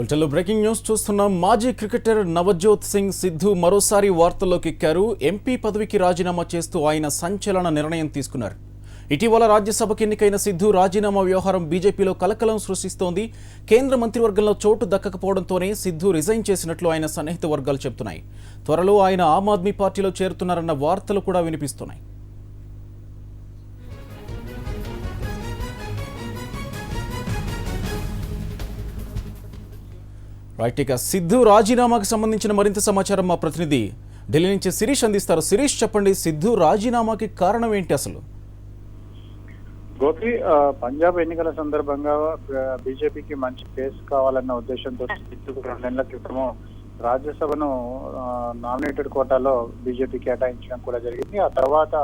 బులెటిన్లో breaking news చూస్తున్నాం. మాజీ క్రికెటర్ నవజోత్ సింగ్ సిద్ధు మరోసారి వార్తల్లోకి ఎక్కారు. ఎంపీ పదవికి రాజీనామా చేస్తూ ఆయన సంచలన నిర్ణయం తీసుకున్నారు. ఇటీవల రాజ్యసభకు ఎన్నికైన సిద్ధు రాజీనామా వ్యవహారం బీజేపీలో కలకలం సృష్టిస్తోంది. కేంద్ర మంత్రివర్గంలో చోటు దక్కకపోవడంతోనే సిద్ధు రిజైన్ చేసినట్లు ఆయన సన్నిహిత వర్గాలు చెబుతున్నాయి. త్వరలో ఆయన ఆమ్ ఆద్మీ పార్టీలో చేరుతున్నారన్న వార్తలు కూడా వినిపిస్తున్నాయి. రైట్, ఇక సిద్ధు రాజీనామాకు సంబంధించిన మరింత సమాచారం మా ప్రతినిధి ఢిల్లీ నుంచి శిరీష్ అందిస్తారు. శిరీష్, చెప్పండి, సిద్ధు రాజీనామాకి కారణం ఏంటి అసలు? గోపి, పంజాబ్ ఎన్నికల సందర్భంగా బీజేపీకి మంచి కేసు కావాలన్న ఉద్దేశంతో సిద్ధు 2 నెలల క్రితము రాజ్యసభను నామినేటెడ్ కోటాలో బీజేపీ కేటాయించడం కూడా జరిగింది. ఆ తర్వాత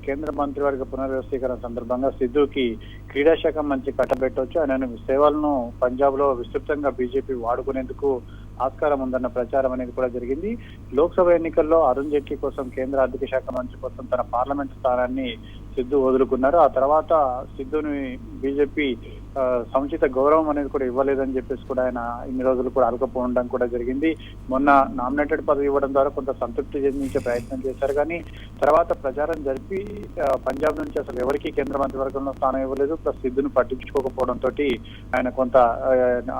కేంద్ర మంత్రివర్గ పునర్వ్యవస్థీకరణ సందర్భంగా సిద్ధుకి క్రీడా శాఖ మంచి కట్టబెట్టవచ్చు. ఆయన సేవలను పంజాబ్ లో విస్తృతంగా బీజేపీ వాడుకునేందుకు ఆస్కారం ఉందన్న ప్రచారం అనేది కూడా జరిగింది. లోక్సభ ఎన్నికల్లో అరుణ్ జైట్లీ కోసం కేంద్ర ఆర్థిక శాఖ మంత్రి కోసం తన పార్లమెంట్ స్థానాన్ని సిద్ధు వదులుకున్నారు. ఆ తర్వాత సిద్ధుని బీజేపీ సముచిత గౌరవం అనేది కూడా ఇవ్వలేదని చెప్పేసి కూడా ఆయన ఇన్ని రోజులు కూడా అలకపోవడం కూడా జరిగింది. మొన్న నామినేటెడ్ పదవి ఇవ్వడం ద్వారా కొంత సంతృప్తి చెందించే ప్రయత్నం చేశారు. కానీ తర్వాత ప్రచారం జరిపి పంజాబ్ నుంచి అసలు ఎవరికి కేంద్ర మంత్రివర్గంలో స్థానం ఇవ్వలేదు. ప్లస్ సిద్ధును పట్టించుకోకపోవడంతో ఆయన కొంత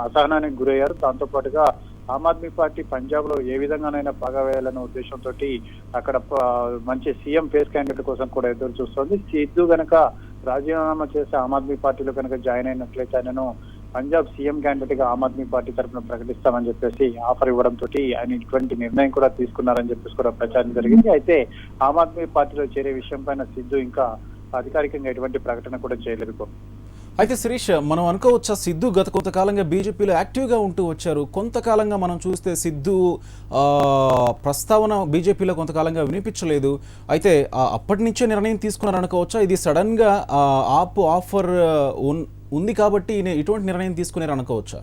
అసహనానికి గురయ్యారు. దాంతో పాటుగా ఆమ్ ఆద్మీ పార్టీ పంజాబ్ లో ఏ విధంగానైనా బాగా వేయాలన్న ఉద్దేశంతో అక్కడ మంచి సీఎం ఫేస్ క్యాండిడేట్ కోసం కూడా ఎదురు చూస్తోంది. సిద్ధు గనక రాజీనామా చేసి ఆమ్ ఆద్మీ పార్టీలో కనుక జాయిన్ అయినట్లయితే ఆయనను పంజాబ్ సీఎం క్యాండిడేట్ గా ఆమ్ ఆద్మీ పార్టీ తరఫున ప్రకటిస్తామని చెప్పేసి ఆఫర్ ఇవ్వడంతో ఆయన ఇటువంటి నిర్ణయం కూడా తీసుకున్నారని చెప్పేసి కూడా ప్రచారం జరిగింది. అయితే ఆమ్ ఆద్మీ పార్టీలో చేరే విషయం పైన సిద్ధు ఇంకా అధికారికంగా ఎటువంటి ప్రకటన కూడా చేయలేదు. అయితే శిరీష్, మనం అనుకోవచ్చా, సిద్ధు గత కొంతకాలంగా బీజేపీలో యాక్టివ్గా ఉంటూ వచ్చారు. కొంతకాలంగా మనం చూస్తే సిద్ధు ప్రస్తావన బీజేపీలో కొంతకాలంగా వినిపించలేదు. అయితే అప్పటి నుంచే నిర్ణయం తీసుకున్నారనుకోవచ్చా? ఇది సడన్గా ఆఫర్ ఉంది కాబట్టి ఇటువంటి నిర్ణయం తీసుకున్నారు అనుకోవచ్చా?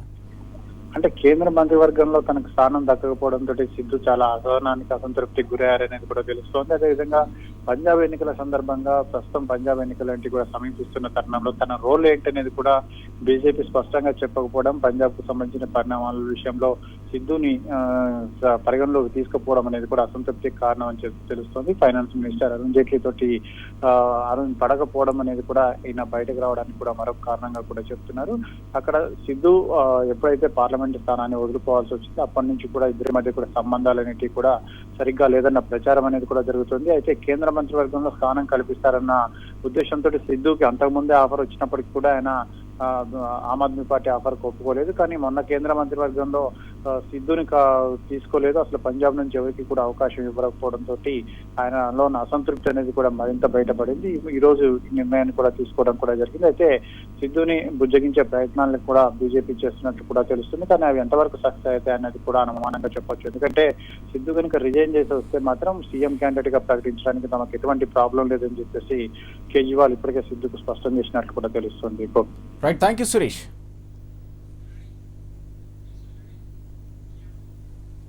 అంటే కేంద్ర మంత్రివర్గంలో తనకు స్థానం దక్కకపోవడంతో సిద్ధు చాలా అసహనానికి అసంతృప్తికి గురయ్యారనేది కూడా తెలుస్తోంది. అదేవిధంగా పంజాబ్ ఎన్నికల సందర్భంగా ప్రస్తుతం పంజాబ్ ఎన్నికలంటే కూడా సమీపిస్తున్న తరుణంలో తన రోల్ ఏంటనేది కూడా బీజేపీ స్పష్టంగా చెప్పకపోవడం, పంజాబ్ కు సంబంధించిన పరిణామాల విషయంలో సిద్ధుని పరిగణలోకి తీసుకుపోవడం అనేది కూడా అసంతృప్తికి కారణం అని తెలుస్తోంది. ఫైనాన్స్ మినిస్టర్ అరుణ్ జైట్లీ తోటి అరుణ్ పడకపోవడం అనేది కూడా ఈయన బయటకు రావడానికి కూడా మరొక కారణంగా కూడా చెప్తున్నారు. అక్కడ సిద్ధు ఎప్పుడైతే పార్లమెంట్ స్థానాన్ని వదులుకోవాల్సి వచ్చింది అప్పటి నుంచి కూడా ఇద్దరి మధ్య కూడా సంబంధాలు అనేటివి కూడా సరిగ్గా లేదన్న ప్రచారం అనేది కూడా జరుగుతుంది. అయితే కేంద్ర మంత్రివర్గంలో స్థానం కల్పిస్తారన్న ఉద్దేశంతో సిద్ధుకి అంతకుముందే ఆఫర్ వచ్చినప్పటికీ కూడా ఆయన ఆమ్ ఆద్మీ పార్టీ ఆఫర్ ఒప్పుకోలేదు. కానీ మొన్న కేంద్ర మంత్రివర్గంలో సిద్ధుని తీసుకోలేదు. అసలు పంజాబ్ నుంచి ఎవరికి కూడా అవకాశం ఇవ్వకపోవడంతో ఆయనలో అసంతృప్తి అనేది కూడా మరింత బయటపడింది. ఈ రోజు నిర్ణయాన్ని కూడా తీసుకోవడం కూడా జరిగింది. అయితే సిద్ధుని బుజ్జగించే ప్రయత్నాలను కూడా బీజేపీ చేస్తున్నట్టు కూడా తెలుస్తుంది. కానీ అవి ఎంతవరకు సక్సెస్ అయితే అనేది కూడా అనుమానంగా చెప్పొచ్చు. ఎందుకంటే సిద్ధు కనుక రిజైన్ చేసి వస్తే మాత్రం సీఎం క్యాండిడేట్ గా ప్రకటించడానికి తమకు ఎటువంటి ప్రాబ్లం లేదని చెప్పేసి కేజ్రీవాల్ ఇప్పటికే సిద్ధుకు స్పష్టం చేసినట్లు కూడా తెలుస్తుంది. Right, thank you Suresh.